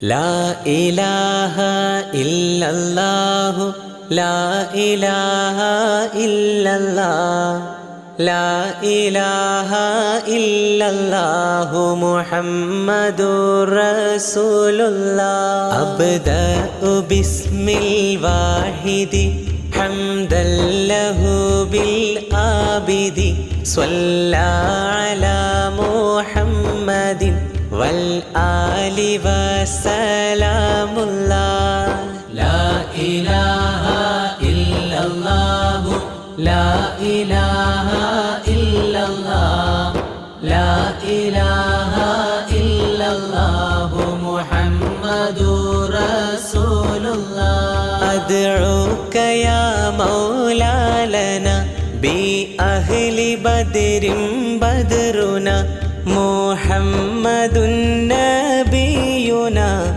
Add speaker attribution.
Speaker 1: ലാ ഇലാഹ ഇല്ലല്ലാഹു ലാ ഇലാഹ ഇല്ലല്ലാഹ് ലാ ഇലാഹ ഇല്ലല്ലാഹു മുഹമ്മദുർ റസൂലുള്ളാഹ് അബ്ദഉ ബിസ്മിൽ വാഹിദി ഹംദൻ ലഹു ബിൽ ആബിദി സ്വല്ലാ അലാ മുഹമ്മദിൻ വൽ ആലി വസലാമുല്ലാഹ് ലാ ഇലാഹ ഇല്ലല്ലാഹു ലാ ഇലാഹ ഇല്ലല്ലാഹ് ലാ ഇലാഹ ഇല്ലല്ലാഹു മുഹമ്മദുർ റസൂലുള്ളാഹ് അദ്ഉക യാ മൗലാ ലനാ ബി അഹ്ലി ബദ്രിൻ ബദ്റുനാ മുഹമ്മദുൻ